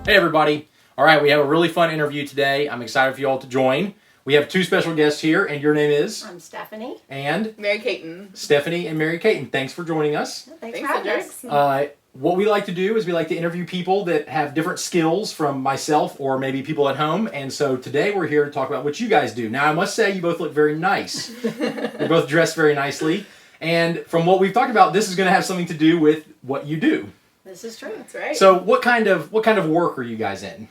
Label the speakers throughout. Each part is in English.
Speaker 1: Hey everybody. All right, we have a really fun interview today. I'm excited for you all to join. We have two special guests here, and your name is?
Speaker 2: I'm Stephanie.
Speaker 1: And?
Speaker 3: Mary Cayten.
Speaker 1: Stephanie and Mary Cayten. Thanks for joining us.
Speaker 2: Thanks for having us.
Speaker 1: What we like to do is we like to interview people that have different skills from myself or maybe people at home. And so today we're here to talk about what you guys do. Now, I must say you both look very nice. You're both dressed very nicely. And from what we've talked about, this is going to have something to do with what you do.
Speaker 2: This is true.
Speaker 3: That's right.
Speaker 1: So what kind of work are you guys in?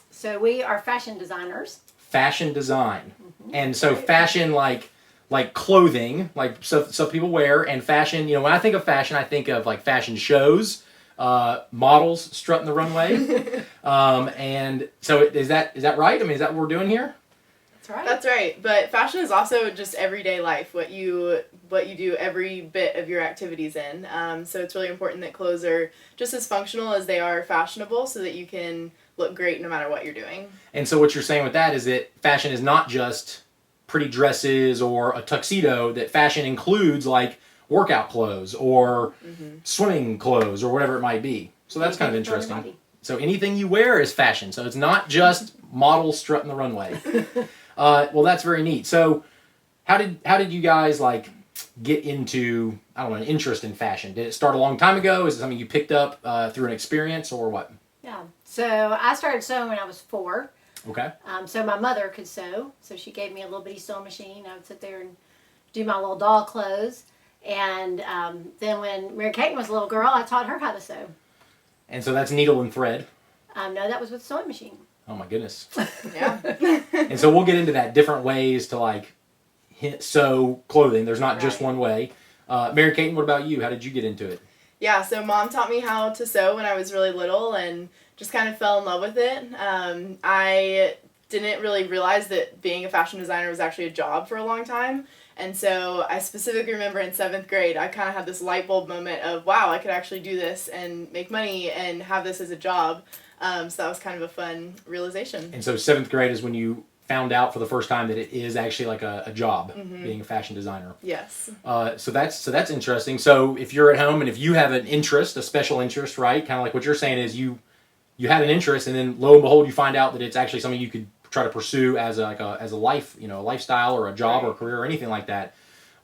Speaker 2: So we are fashion designers.
Speaker 1: Fashion design. Mm-hmm. And so fashion like clothing, like stuff people wear, and fashion, when I think of fashion, I think of like fashion shows, models strutting the runway. And so is that right? I mean, is that what we're doing here?
Speaker 2: That's right.
Speaker 3: That's right. But fashion is also just everyday life, what you do every bit of your activities in. So it's really important that clothes are just as functional as they are fashionable so that you can look great no matter what you're doing.
Speaker 1: And so what you're saying with that is that fashion is not just pretty dresses or a tuxedo, that fashion includes like workout clothes or swimming clothes or whatever it might be. So that's kind of interesting. So anything you wear is fashion. So it's not just models strutting the runway. Well, that's very neat. So how did you guys like get into, I don't know, an interest in fashion? Did it start a long time ago? Is it something you picked up through an experience or what?
Speaker 2: Yeah. So I started sewing when I was 4.
Speaker 1: Okay.
Speaker 2: So my mother could sew, so she gave me a little bitty sewing machine. I would sit there and do my little doll clothes. And then when Mary Cayten was a little girl, I taught her how to sew.
Speaker 1: And so that's needle and thread?
Speaker 2: No, that was with sewing machine.
Speaker 1: Oh my goodness.
Speaker 3: Yeah.
Speaker 1: And so we'll get into that, different ways to like sew clothing. There's not just one way. Mary Cayten, what about you? How did you get into it?
Speaker 3: Yeah, so Mom taught me how to sew when I was really little and just kind of fell in love with it. I didn't really realize that being a fashion designer was actually a job for a long time. And so I specifically remember in 7th grade, I kind of had this light bulb moment of, wow, I could actually do this and make money and have this as a job. So that was kind of a fun realization.
Speaker 1: And so 7th grade is when you found out for the first time that it is actually like a job, being a fashion designer.
Speaker 3: Yes.
Speaker 1: So that's interesting. So if you're at home and if you have an interest, a special interest, right? Kind of like what you're saying is you had an interest and then lo and behold you find out that it's actually something you could try to pursue as a life, a lifestyle or a job or a career or anything like that.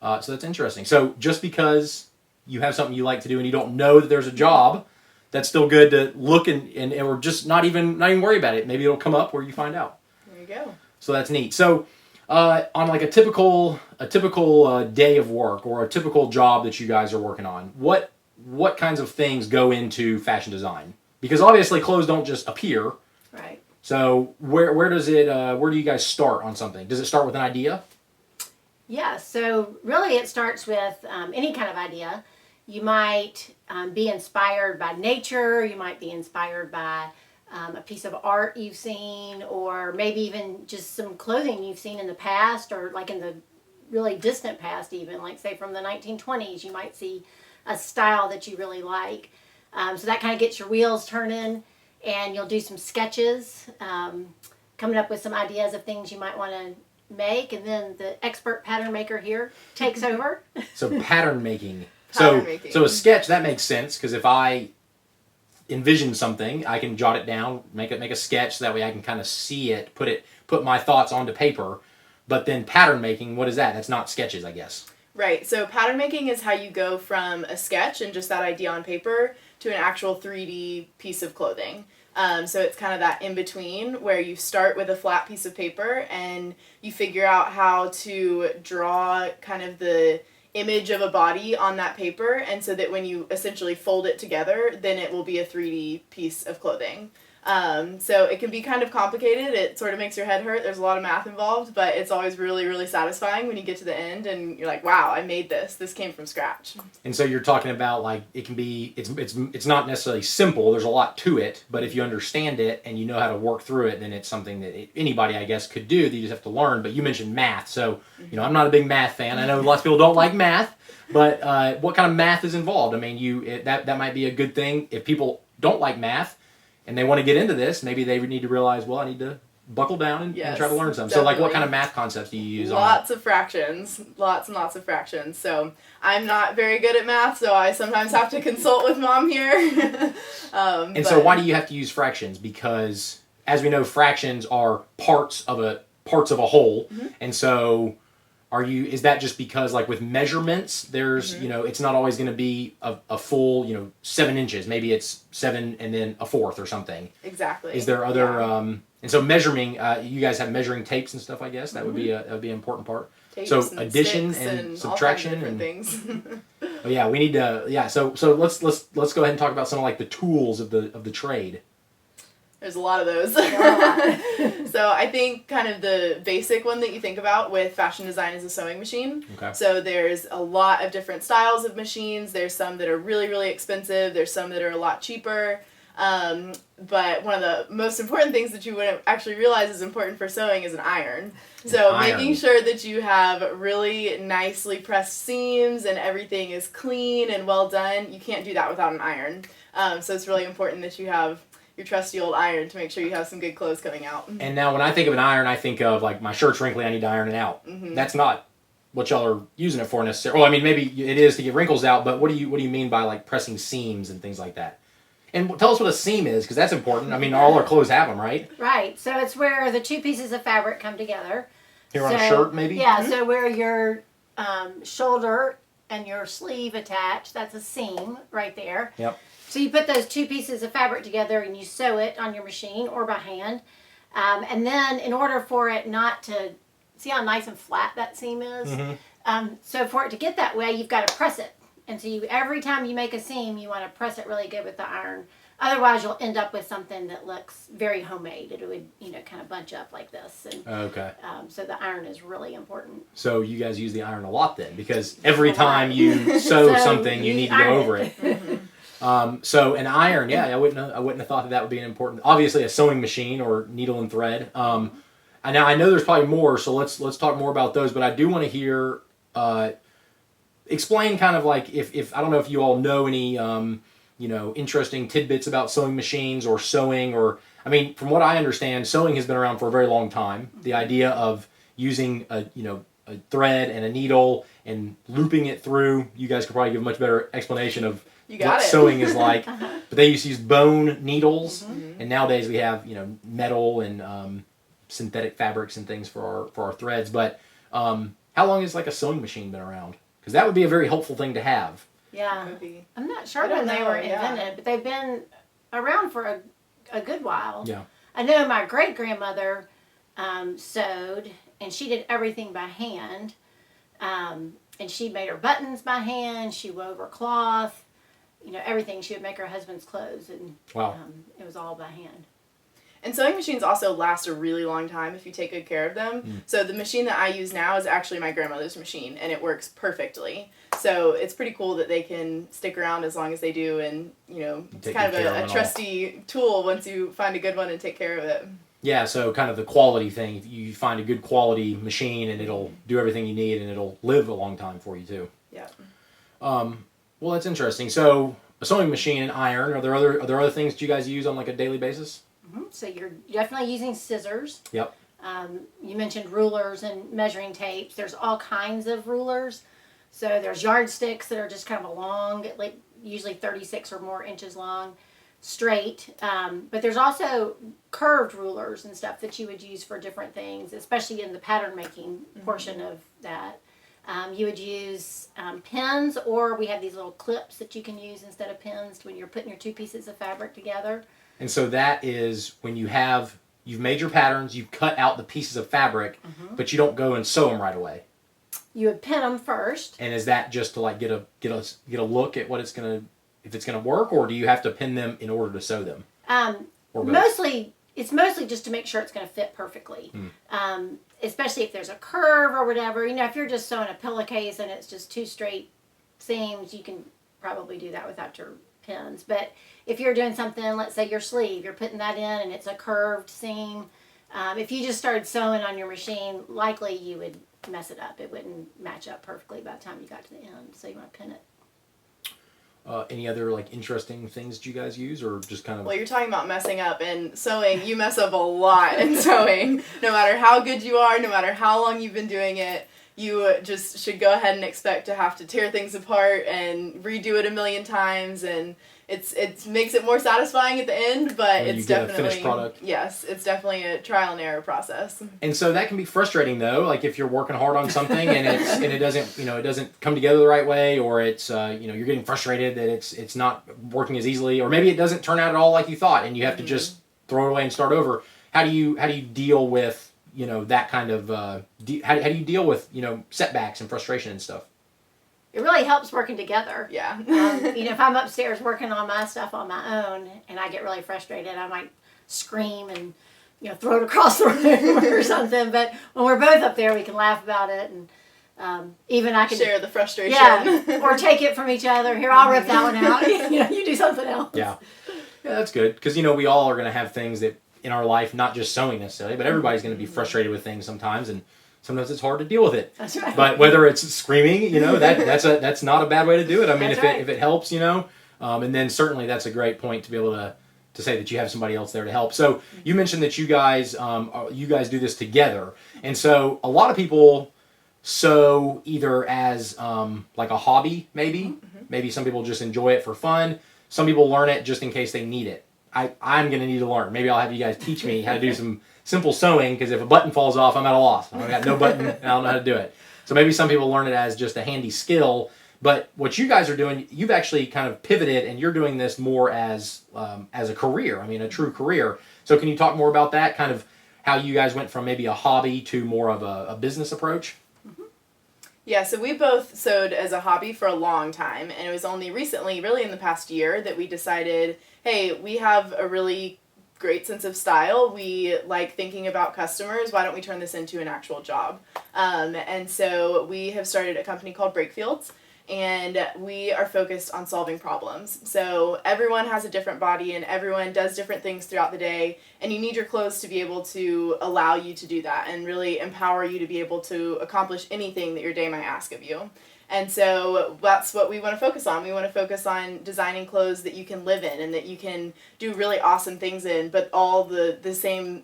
Speaker 1: So that's interesting. So just because you have something you like to do and you don't know that there's a job, that's still good to look and or just not even worry about it. Maybe it'll come up where you find out.
Speaker 3: There you go.
Speaker 1: So that's neat. So on like a typical day of work or a typical job that you guys are working on, what kinds of things go into fashion design? Because obviously clothes don't just appear.
Speaker 2: Right.
Speaker 1: So where do you guys start on something? Does it start with an idea?
Speaker 2: Yeah, so really it starts with any kind of idea. You might be inspired by nature, you might be inspired by a piece of art you've seen, or maybe even just some clothing you've seen in the past, or like in the really distant past even, like say from the 1920s, you might see a style that you really like. So that kind of gets your wheels turning, and you'll do some sketches, coming up with some ideas of things you might want to make, and then the expert pattern maker here takes over.
Speaker 1: So pattern making.
Speaker 3: Pattern making.
Speaker 1: So a sketch, that makes sense, because if I envision something, I can jot it down, make a sketch, so that way I can kind of see it, put my thoughts onto paper. But then pattern making, what is that? That's not sketches, I guess.
Speaker 3: Right, so pattern making is how you go from a sketch and just that idea on paper to an actual 3D piece of clothing. So it's kind of that in-between where you start with a flat piece of paper and you figure out how to draw kind of the image of a body on that paper, and so that when you essentially fold it together, then it will be a 3D piece of clothing. So it can be kind of complicated. It sort of makes your head hurt. There's a lot of math involved, but it's always really, really satisfying when you get to the end and you're like, wow, I made this. This came from scratch.
Speaker 1: And so you're talking about like it can be, it's not necessarily simple. There's a lot to it, but if you understand it and you know how to work through it, then it's something that anybody, I guess, could do. That you just have to learn. But you mentioned math, so I'm not a big math fan. I know lots of people don't like math, but what kind of math is involved? I mean, that might be a good thing if people don't like math and they want to get into this. Maybe they need to realize, well, I need to buckle down and
Speaker 3: Yes,
Speaker 1: try to learn something. So like what
Speaker 3: definitely.
Speaker 1: kind of math concepts do you use
Speaker 3: Lots of fractions. Lots and lots of fractions. So I'm not very good at math, so I sometimes have to consult with Mom here.
Speaker 1: So why do you have to use fractions? Because as we know, fractions are parts of a whole.
Speaker 3: Mm-hmm.
Speaker 1: And so is that just because like with measurements, there's,
Speaker 3: Mm-hmm.
Speaker 1: it's not always going to be a full, 7 inches. Maybe it's 7 and then a fourth or something.
Speaker 3: Exactly.
Speaker 1: Is there other, and so measuring, you guys have measuring tapes and stuff, I guess. That would be that would be an important part.
Speaker 3: Tapes
Speaker 1: So
Speaker 3: and
Speaker 1: addition
Speaker 3: sticks
Speaker 1: and
Speaker 3: all kinds of
Speaker 1: subtraction
Speaker 3: different
Speaker 1: and
Speaker 3: things.
Speaker 1: oh yeah, we need to so let's go ahead and talk about some of like the tools of the trade.
Speaker 3: There's a lot of those.
Speaker 2: Yeah.
Speaker 3: So I think kind of the basic one that you think about with fashion design is a sewing machine.
Speaker 1: Okay.
Speaker 3: So there's a lot of different styles of machines. There's some that are really, really expensive. There's some that are a lot cheaper. But one of the most important things that you wouldn't actually realize is important for sewing is an iron. So making sure that you have really nicely pressed seams and everything is clean and well done. You can't do that without an iron. So it's really important that you have your trusty old iron to make sure you have some good clothes coming out.
Speaker 1: And now when I think of an iron, I think of like my shirt's wrinkly, I need to iron it out.
Speaker 3: Mm-hmm.
Speaker 1: That's not what y'all are using it for necessarily. Well, I mean, maybe it is to get wrinkles out, but what do you mean by like pressing seams and things like that? And tell us what a seam is, because that's important. I mean, all our clothes have them, right?
Speaker 2: Right. So it's where the two pieces of fabric come together.
Speaker 1: Here on a shirt, maybe?
Speaker 2: Yeah, so where your shoulder and your sleeve attach, that's a seam right there.
Speaker 1: Yep.
Speaker 2: So you put those two pieces of fabric together and you sew it on your machine or by hand. And then in order for it not to, see how nice and flat that seam is?
Speaker 1: Mm-hmm.
Speaker 2: So for it to get that way, you've got to press it. And so every time you make a seam, you want to press it really good with the iron. Otherwise, you'll end up with something that looks very homemade. It would, kind of bunch up like this. And,
Speaker 1: Okay.
Speaker 2: so the iron is really important.
Speaker 1: So you guys use the iron a lot then, because every time you sew
Speaker 2: So
Speaker 1: something, you need to go
Speaker 2: iron
Speaker 1: over it. So an iron, yeah, I wouldn't have thought that would be an important. Obviously, a sewing machine or needle and thread. Now I know there's probably more, so let's talk more about those. But I do want to hear, explain kind of like if I don't know if you all know any interesting tidbits about sewing machines or sewing, or I mean, from what I understand, sewing has been around for a very long time. The idea of using a thread and a needle and looping it through. You guys could probably give a much better explanation of what sewing is like. But they used to use bone needles, and nowadays we have metal and synthetic fabrics and things for our threads. But how long has like a sewing machine been around? Because that would be a very helpful thing to have.
Speaker 2: Yeah.
Speaker 3: Maybe.
Speaker 2: I'm not sure
Speaker 3: I don't
Speaker 2: when they
Speaker 3: know,
Speaker 2: were
Speaker 3: yeah.
Speaker 2: invented, but they've been around for a good while.
Speaker 1: Yeah.
Speaker 2: I know my great-grandmother sewed, and she did everything by hand. And she made her buttons by hand. She wove her cloth. Everything. She would make her husband's clothes, and
Speaker 1: Wow.
Speaker 2: it was all by hand.
Speaker 3: And sewing machines also last a really long time if you take good care of them. So the machine that I use now is actually my grandmother's machine, and it works perfectly. So it's pretty cool that they can stick around as long as they do, and it's
Speaker 1: Take
Speaker 3: kind of
Speaker 1: good care of
Speaker 3: a
Speaker 1: it
Speaker 3: trusty tool once you find a good one and take care of it.
Speaker 1: Yeah, so kind of the quality thing. You find a good quality machine, and it'll do everything you need, and it'll live a long time for you too.
Speaker 3: Yeah.
Speaker 1: Well, that's interesting. So a sewing machine and iron. Are there other things that you guys use on like a daily basis?
Speaker 2: So you're definitely using scissors.
Speaker 1: Yep.
Speaker 2: You mentioned rulers and measuring tapes. There's all kinds of rulers. So there's yardsticks that are just kind of a long, like usually 36 or more inches long, straight. But there's also curved rulers and stuff that you would use for different things, especially in the pattern making portion of that. You would use pins, or we have these little clips that you can use instead of pins when you're putting your two pieces of fabric together.
Speaker 1: And so that is when you've made your patterns, you've cut out the pieces of fabric, but you don't go and sew them right away.
Speaker 2: You would pin them first.
Speaker 1: And is that just to like get a look at what if it's gonna work, or do you have to pin them in order to sew them? Or both?
Speaker 2: It's mostly just to make sure it's going to fit perfectly. Especially if there's a curve or whatever. If you're just sewing a pillowcase and it's just two straight seams, you can probably do that without your pins. But if you're doing something, let's say your sleeve, you're putting that in and it's a curved seam. If you just started sewing on your machine, likely you would mess it up. It wouldn't match up perfectly by the time you got to the end. So you want to pin it.
Speaker 1: any other like interesting things that you guys use, or just kind of?
Speaker 3: Well, you're talking about messing up, and sewing, you mess up a lot in sewing. No matter how good you are, no matter how long you've been doing it, you just should go ahead and expect to have to tear things apart and redo it a million times, and it makes it more satisfying at the end, but
Speaker 1: when
Speaker 3: it's
Speaker 1: you get
Speaker 3: definitely
Speaker 1: a finished product.
Speaker 3: Yes, it's definitely a trial and error process.
Speaker 1: And so that can be frustrating though, like if you're working hard on something and it doesn't come together the right way, or it's you're getting frustrated that it's not working as easily, or maybe it doesn't turn out at all like you thought, and you have to just throw it away and start over. How do you deal with that kind of how do you deal with setbacks and frustration and stuff?
Speaker 2: It really helps working together.
Speaker 3: Yeah.
Speaker 2: If I'm upstairs working on my stuff on my own and I get really frustrated, I might scream and throw it across the room or something. But when we're both up there, we can laugh about it, and even I can
Speaker 3: share the frustration.
Speaker 2: Yeah, or take it from each other. Here, I'll rip that one out. You do something else.
Speaker 1: Yeah, that's good, because we all are going to have things that in our life, not just sewing necessarily, but everybody's going to be frustrated with things sometimes, and sometimes it's hard to deal with it.
Speaker 2: That's right.
Speaker 1: But whether it's screaming, that's not a bad way to do it. I mean,
Speaker 2: That's
Speaker 1: if it helps, and then certainly that's a great point to be able to say that you have somebody else there to help. So you mentioned that you guys do this together, and so a lot of people sew either as like a hobby, maybe some people just enjoy it for fun. Some people learn it just in case they need it. I'm going to need to learn. Maybe I'll have you guys teach me how to do some simple sewing, because if a button falls off, I'm at a loss. I've got no button, and I don't know how to do it. So maybe some people learn it as just a handy skill. But what you guys are doing, you've actually kind of pivoted, and you're doing this more as a career. I mean, a true career. So can you talk more about that, kind of how you guys went from maybe a hobby to more of a business approach?
Speaker 3: Yeah, so we both sewed as a hobby for a long time, and it was only recently, really in the past year, that we decided, hey, we have a really great sense of style. We like thinking about customers. Why don't we turn this into an actual job? And so we have started a company called Breakfields, and we are focused on solving problems. So everyone has a different body, and everyone does different things throughout the day, and you need your clothes to be able to allow you to do that and really empower you to be able to accomplish anything that your day might ask of you. And so that's what we want to focus on. We want to focus on designing clothes that you can live in and that you can do really awesome things in, but all at the same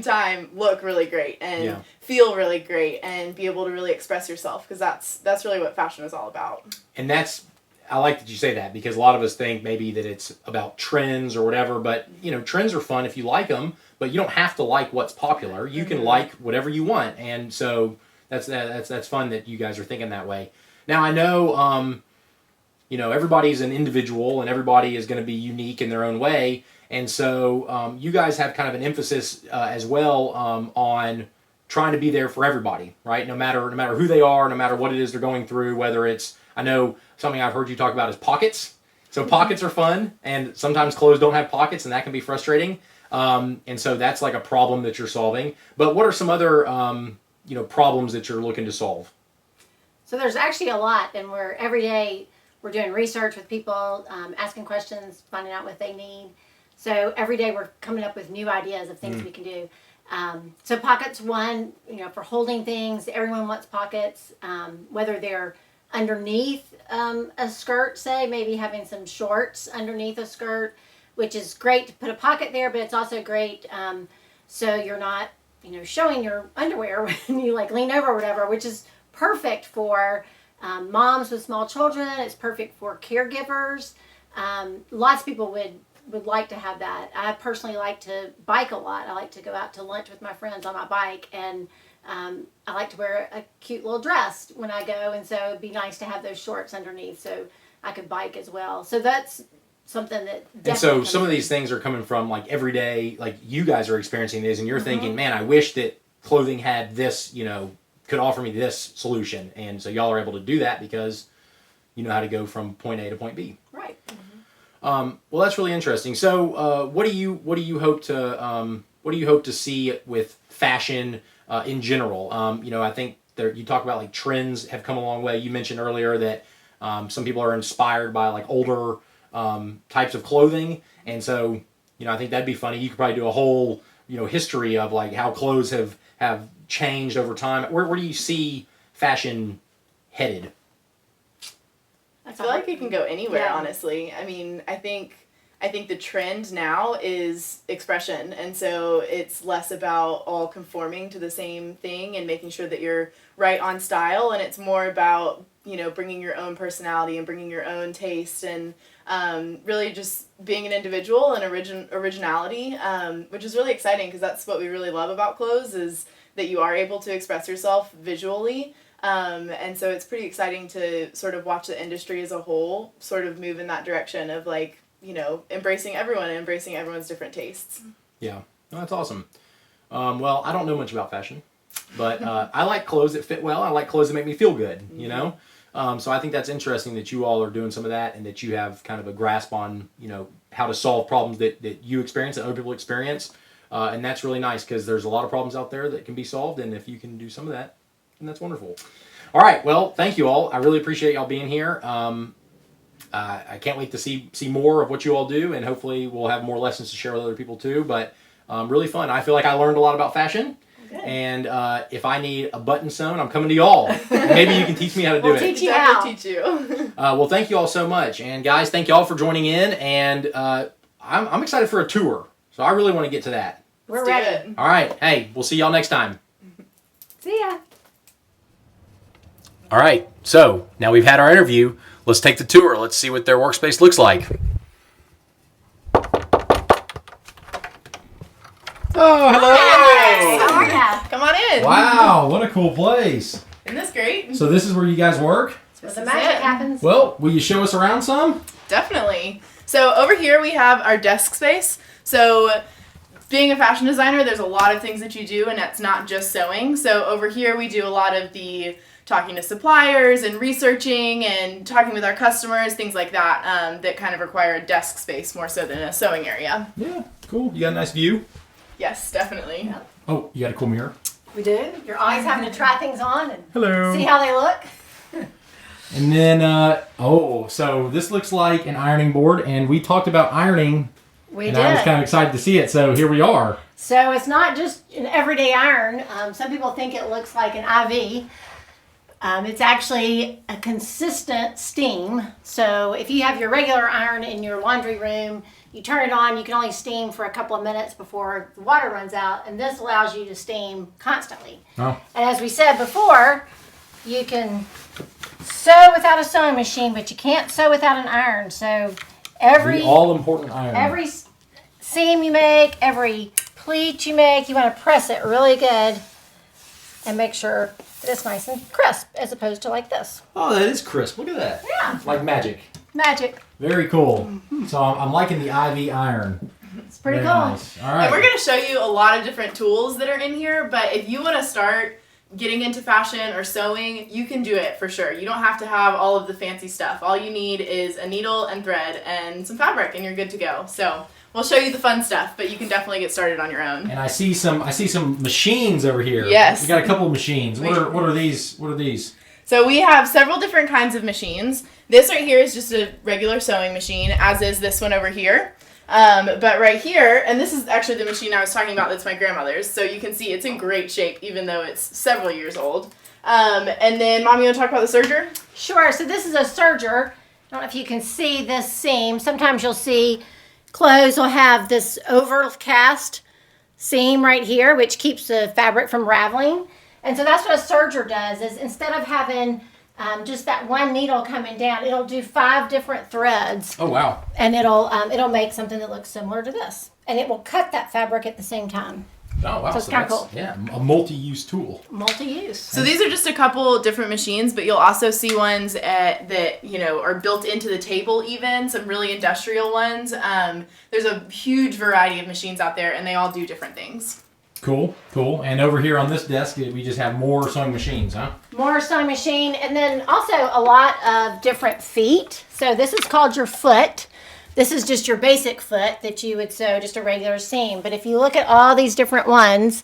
Speaker 3: time look really great and feel really great and be able to really express yourself, because that's really what fashion is all about.
Speaker 1: And I like that you say that, because a lot of us think maybe that it's about trends or whatever, but trends are fun if you like them, but you don't have to like what's popular. You can like whatever you want, and so that's fun that you guys are thinking that way. Now I know everybody's an individual and everybody is going to be unique in their own way, and so you guys have kind of an emphasis as well on trying to be there for everybody, right? No matter who they are, no matter what it is they're going through, whether it's, I know something I've heard you talk about is pockets. So pockets are fun, and sometimes clothes don't have pockets, and that can be frustrating. And so that's like a problem that you're solving. But what are some other problems that you're looking to solve?
Speaker 2: So there's actually a lot, and every day we're doing research with people, asking questions, finding out what they need. So every day we're coming up with new ideas of things we can do. So pockets, one, for holding things. Everyone wants pockets, whether they're underneath a skirt, say, maybe having some shorts underneath a skirt, which is great to put a pocket there, but it's also great so you're not, showing your underwear when you lean over or whatever, which is perfect for moms with small children. It's perfect for caregivers. Lots of people would like to have that. I personally like to bike a lot. I like to go out to lunch with my friends on my bike, and I like to wear a cute little dress when I go, and so it'd be nice to have those shorts underneath so I could bike as well. So that's something that
Speaker 1: definitely. And so some of these things are coming from every day, you guys are experiencing this, and you're thinking, man, I wish that clothing had this, could offer me this solution. And so y'all are able to do that because you know how to go from point A to point B.
Speaker 2: Right.
Speaker 1: Well, that's really interesting. So, what do you hope to see with fashion in general? I think you talk about trends have come a long way. You mentioned earlier that some people are inspired by older types of clothing, and so I think that'd be funny. You could probably do a whole history of how clothes have changed over time. Where do you see fashion headed?
Speaker 3: I feel like it can go anywhere,
Speaker 2: Yeah.
Speaker 3: honestly. I mean, I think the trend now is expression, and so it's less about all conforming to the same thing and making sure that you're right on style, and it's more about, you know, bringing your own personality and bringing your own taste and really just being an individual and originality, which is really exciting because that's what we really love about clothes, is that you are able to express yourself visually. And so it's pretty exciting to sort of watch the industry as a whole sort of move in that direction of, like, you know, embracing everyone and embracing everyone's different tastes.
Speaker 1: Yeah, no, that's awesome. Well, I don't know much about fashion, but I like clothes that fit well. I like clothes that make me feel good, you know? So I think that's interesting that you all are doing some of that and that you have kind of a grasp on, you know, how to solve problems that you experience and other people experience. And that's really nice because there's a lot of problems out there that can be solved, and if you can do some of that, then that's wonderful. All right, well, thank you all. I really appreciate y'all being here. I can't wait to see more of what you all do, and hopefully we'll have more lessons to share with other people too. But really fun. I feel like I learned a lot about fashion.
Speaker 2: Good.
Speaker 1: And if I need a button sewn, I'm coming to y'all. Maybe you can teach me how to do
Speaker 2: We'll
Speaker 1: it.
Speaker 2: teach you
Speaker 3: Definitely
Speaker 2: how.
Speaker 3: teach you.
Speaker 1: Well, thank you all so much. And guys, thank you all for joining in. And I'm excited for a tour. So I really want to get to that.
Speaker 2: We're
Speaker 3: Let's do
Speaker 2: ready.
Speaker 3: it.
Speaker 1: All right. Hey, we'll see y'all next time.
Speaker 2: See ya.
Speaker 1: All right. So now we've had our interview. Let's take the tour. Let's see what their workspace looks like. Oh, hello.
Speaker 2: How are ya?
Speaker 3: Come on in.
Speaker 1: Wow, what a cool place.
Speaker 3: Isn't this great?
Speaker 1: So this is where you guys work?
Speaker 2: Where
Speaker 3: This
Speaker 2: the
Speaker 3: is
Speaker 2: magic
Speaker 3: it.
Speaker 2: happens.
Speaker 1: Well, will you show us around some?
Speaker 3: Definitely. So over here we have our desk space. So being a fashion designer, there's a lot of things that you do, and that's not just sewing. So over here we do a lot of the talking to suppliers and researching and talking with our customers, things like that, that kind of require a desk space more so than a sewing area.
Speaker 1: Yeah, cool. You got a nice view?
Speaker 3: Yes, definitely.
Speaker 2: Yep.
Speaker 1: Oh, you got a cool mirror?
Speaker 2: We do. You're always having to try things on and
Speaker 1: Hello.
Speaker 2: see how they look.
Speaker 1: And then, so this looks like an ironing board, and we talked about ironing,
Speaker 2: We
Speaker 1: and
Speaker 2: did.
Speaker 1: I was kind of excited to see it, so here we are.
Speaker 2: So it's not just an everyday iron. Some people think it looks like an IV. It's actually a consistent steam. So if you have your regular iron in your laundry room, you turn it on, you can only steam for a couple of minutes before the water runs out, and this allows you to steam constantly.
Speaker 1: Oh,
Speaker 2: And as we said before, you can sew without a sewing machine, but you can't sew without an iron. So every
Speaker 1: the all-important iron.
Speaker 2: every seam you make, every pleat you make, you want to press it really good and make sure that it's nice and crisp, as opposed to like this.
Speaker 1: Oh, that is crisp. Look at that.
Speaker 2: Yeah,
Speaker 1: Like magic.
Speaker 2: magic.
Speaker 1: Very cool. So I'm liking the IV iron.
Speaker 2: It's pretty
Speaker 1: Very
Speaker 2: cool.
Speaker 1: nice. All right.
Speaker 3: And we're going to show you a lot of different tools that are in here, but if you want to start getting into fashion or sewing, you can do it for sure. You don't have to have all of the fancy stuff. All you need is a needle and thread and some fabric, and you're good to go. So we'll show you the fun stuff, but you can definitely get started on your own.
Speaker 1: And I see some machines over here.
Speaker 3: Yes.
Speaker 1: We got a couple of machines. What are these? What are these?
Speaker 3: So we have several different kinds of machines. This right here is just a regular sewing machine, as is this one over here. But right here, and this is actually the machine I was talking about that's my grandmother's, so you can see it's in great shape even though it's several years old. And then, Mom, you want to talk about the serger?
Speaker 2: Sure. So this is a serger. I don't know if you can see this seam. Sometimes you'll see clothes will have this overcast seam right here, which keeps the fabric from raveling. And so that's what a serger does, is instead of having just that one needle coming down, it'll do 5 different threads,
Speaker 1: Oh, wow.
Speaker 2: and it'll make something that looks similar to this. And it will cut that fabric at the same time.
Speaker 1: Oh, wow.
Speaker 2: So it's kinda
Speaker 1: that's-
Speaker 2: cool.
Speaker 1: Yeah, a multi-use tool.
Speaker 2: Multi-use.
Speaker 3: So these are just a couple different machines, but you'll also see ones that, you know, are built into the table even, some really industrial ones. There's a huge variety of machines out there, and they all do different things.
Speaker 1: Cool, cool. And over here on this desk, we just have more sewing machines, huh?
Speaker 2: More sewing machine, and then also a lot of different feet. So this is called your foot. This is just your basic foot that you would sew just a regular seam. But if you look at all these different ones,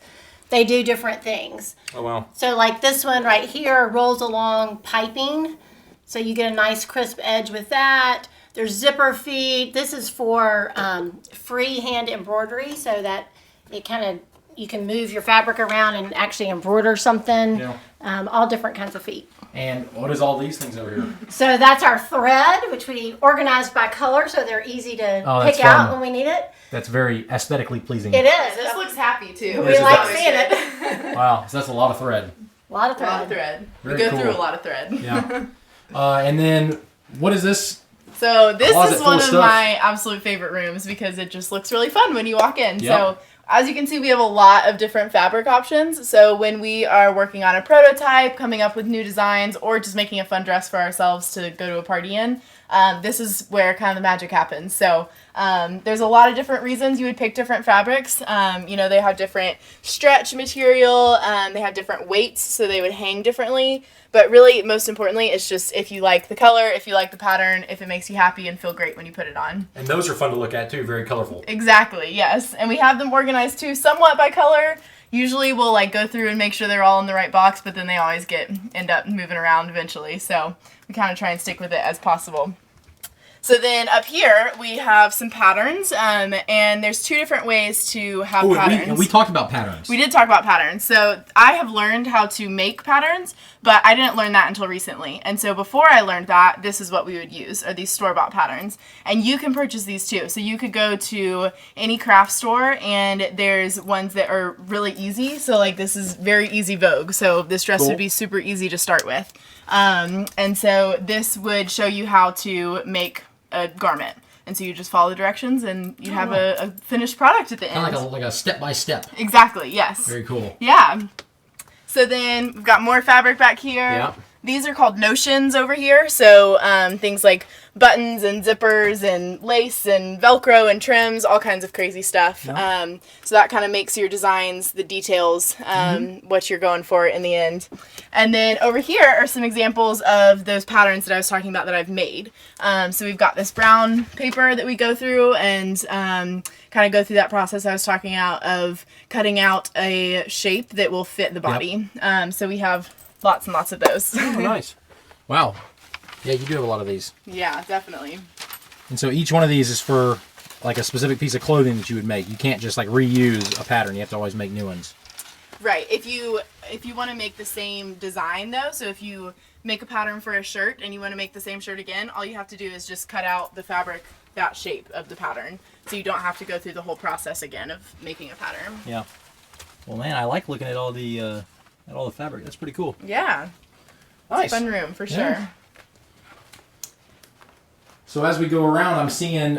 Speaker 2: they do different things.
Speaker 1: Oh, wow.
Speaker 2: So like this one right here rolls along piping. So you get a nice crisp edge with that. There's zipper feet. This is for free hand embroidery so that it kind of You can move your fabric around and actually embroider something.
Speaker 1: Yeah.
Speaker 2: All different kinds of feet.
Speaker 1: And what is all these things over here?
Speaker 2: So that's our thread, which we organized by color, so they're easy to
Speaker 1: that's
Speaker 2: pick out
Speaker 1: fun.
Speaker 2: when we need it.
Speaker 1: That's very aesthetically pleasing.
Speaker 2: It is.
Speaker 3: This looks happy too.
Speaker 2: We
Speaker 1: Yes, it
Speaker 2: like
Speaker 1: does.
Speaker 2: seeing it.
Speaker 1: Wow, so that's a lot of thread.
Speaker 2: A lot of
Speaker 3: A lot of
Speaker 2: thread.
Speaker 3: thread. We
Speaker 1: Very
Speaker 3: go
Speaker 1: cool.
Speaker 3: through a lot of thread.
Speaker 1: Yeah. And then what is this?
Speaker 3: So this
Speaker 1: Closet
Speaker 3: is
Speaker 1: full
Speaker 3: one
Speaker 1: of
Speaker 3: of
Speaker 1: stuff.
Speaker 3: my absolute favorite rooms because it just looks really fun when you walk in.
Speaker 1: Yep.
Speaker 3: So as you can see, we have a lot of different fabric options. So when we are working on a prototype, coming up with new designs, or just making a fun dress for ourselves to go to a party in, this is where kind of the magic happens. So there's a lot of different reasons you would pick different fabrics. They have different stretch material, they have different weights, so they would hang differently. But really, most importantly, it's just if you like the color, if you like the pattern, if it makes you happy and feel great when you put it on.
Speaker 1: And those are fun to look at too, very colorful.
Speaker 3: Exactly, yes. And we have them organized too, somewhat by color. Usually we'll go through and make sure they're all in the right box, but then they always end up moving around eventually. So we kind of try and stick with it as possible. So then up here we have some patterns, and there's two different ways to have patterns.
Speaker 1: And we talked about patterns.
Speaker 3: We did talk about patterns. So I have learned how to make patterns, but I didn't learn that until recently. And so before I learned that, this is what we would use, are these store-bought patterns. And you can purchase these too. So you could go to any craft store, and there's ones that are really easy. So this is very easy vogue. So this dress would be super easy to start with. And so this would show you how to make a garment. And so you just follow the directions and you have a finished product at the end.
Speaker 1: Kind of like a step-by-step.
Speaker 3: Exactly, yes.
Speaker 1: Very cool.
Speaker 3: Yeah. So then we've got more fabric back here.
Speaker 1: Yeah.
Speaker 3: These are called notions over here. So things like buttons and zippers and lace and Velcro and trims, all kinds of crazy stuff.
Speaker 1: Yeah.
Speaker 3: So that kind of makes your designs, the details, what you're going for in the end. And then over here are some examples of those patterns that I was talking about that I've made. So we've got this brown paper that we go through and kind of go through that process I was talking about of cutting out a shape that will fit the body. Yep. So we have lots and lots of those.
Speaker 1: Oh, nice. Wow. Yeah, you do have a lot of these.
Speaker 3: Yeah, definitely.
Speaker 1: And so each one of these is for a specific piece of clothing that you would make. You can't just reuse a pattern. You have to always make new ones.
Speaker 3: Right. If you want to make the same design though, so if you make a pattern for a shirt and you want to make the same shirt again, all you have to do is just cut out the fabric that shape of the pattern. So you don't have to go through the whole process again of making a pattern.
Speaker 1: Yeah. Well, man, I like looking at all the fabric. That's pretty cool.
Speaker 3: Yeah.
Speaker 1: Nice.
Speaker 3: It's a fun room for sure.
Speaker 1: Yeah. So as we go around, I'm seeing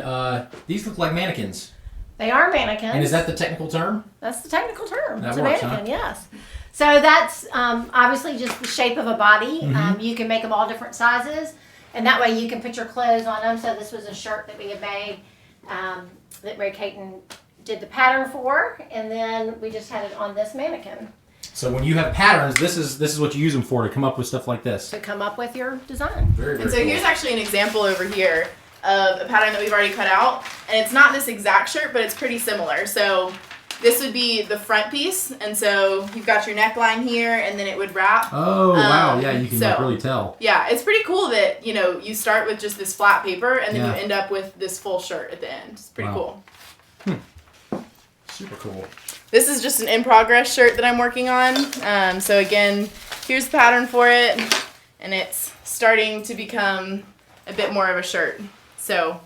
Speaker 1: these look like mannequins.
Speaker 2: They are mannequins.
Speaker 1: And is that the technical term?
Speaker 2: That's the technical term.
Speaker 1: That
Speaker 2: It's a
Speaker 1: works,
Speaker 2: mannequin,
Speaker 1: huh?
Speaker 2: yes. So that's obviously just the shape of a body.
Speaker 1: Mm-hmm.
Speaker 2: You can make them all different sizes, and that way you can put your clothes on them. So this was a shirt that we had made that Mary Cayten did the pattern for, and then we just had it on this mannequin.
Speaker 1: So when you have patterns, this is what you use them for, to come up with stuff like this.
Speaker 2: To come up with your design.
Speaker 1: Very, very
Speaker 3: And so
Speaker 1: cool.
Speaker 3: here's actually an example over here of a pattern that we've already cut out. And it's not this exact shirt, but it's pretty similar. So this would be the front piece. And so you've got your neckline here, and then it would wrap.
Speaker 1: Oh, wow. Yeah, you can
Speaker 3: so-
Speaker 1: really tell.
Speaker 3: Yeah, it's pretty cool that, you start with just this flat paper, and then
Speaker 1: Yeah.
Speaker 3: you end up with this full shirt at the end. It's pretty
Speaker 1: Wow.
Speaker 3: cool.
Speaker 1: Super cool.
Speaker 3: This is just an in-progress shirt that I'm working on. So again, here's the pattern for it, and it's starting to become a bit more of a shirt. So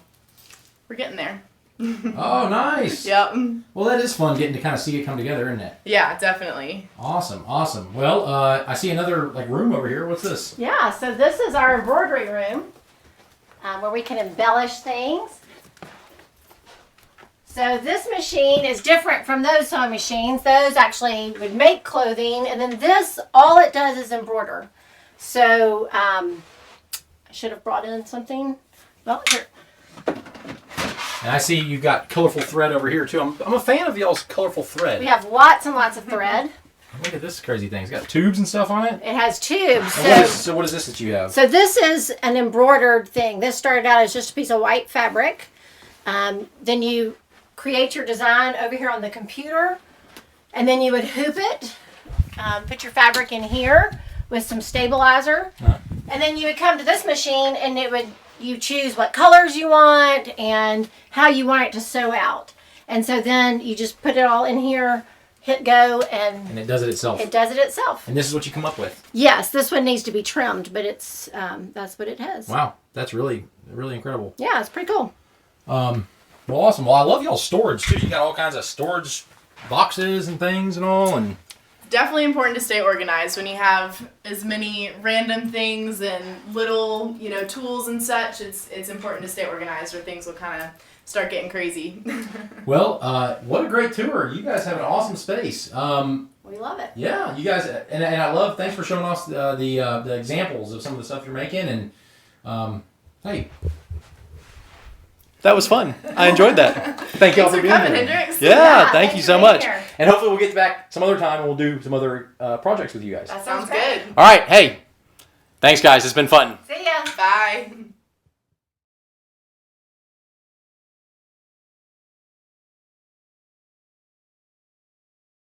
Speaker 3: we're getting there.
Speaker 1: Oh, nice.
Speaker 3: Yep.
Speaker 1: Well, that is fun getting to kind of see it come together, isn't it?
Speaker 3: Yeah, definitely.
Speaker 1: Awesome, awesome. Well, I see another room over here. What's this?
Speaker 2: Yeah, so this is our embroidery room where we can embellish things. So this machine is different from those sewing machines. Those actually would make clothing, and then this, all it does is embroider. So I should have brought in something. Well, here.
Speaker 1: And I see you've got colorful thread over here, too. I'm a fan of y'all's colorful thread.
Speaker 2: We have lots and lots of thread.
Speaker 1: Look at this crazy thing. It's got tubes and stuff on it.
Speaker 2: It has tubes.
Speaker 1: And what is this that you have?
Speaker 2: So this is an embroidered thing. This started out as just a piece of white fabric. Then you create your design over here on the computer, and then you would hoop it, put your fabric in here with some stabilizer, and then you would come to this machine, and you choose what colors you want and how you want it to sew out. And so then you just put it all in here, hit go, and
Speaker 1: And it does it itself.
Speaker 2: it does it itself.
Speaker 1: And this is what you come up with.
Speaker 2: Yes, this one needs to be trimmed, but it's that's what it has.
Speaker 1: Wow, that's really incredible.
Speaker 2: Yeah, it's pretty cool.
Speaker 1: Well, awesome. Well, I love y'all's storage too. You got all kinds of storage boxes and things and all, and
Speaker 3: Definitely important to stay organized when you have as many random things and little, tools and such. It's important to stay organized, or things will kind of start getting crazy.
Speaker 1: well, what a great tour. You guys have an awesome space.
Speaker 2: We love it.
Speaker 1: Yeah, you guys, and I love. Thanks for showing us the examples of some of the stuff you're making, and hey. That was fun. I enjoyed that. Thank y'all
Speaker 3: Thanks
Speaker 1: for
Speaker 3: for
Speaker 1: being
Speaker 3: coming,
Speaker 1: here.
Speaker 3: Hendrix.
Speaker 1: Yeah, thank you
Speaker 2: for
Speaker 1: so
Speaker 2: being
Speaker 1: much.
Speaker 2: here.
Speaker 1: And hopefully we'll get back some other time and we'll do some other projects with you guys.
Speaker 3: That sounds good.
Speaker 1: All right, hey. Thanks, guys. It's been fun.
Speaker 2: See ya.
Speaker 3: Bye.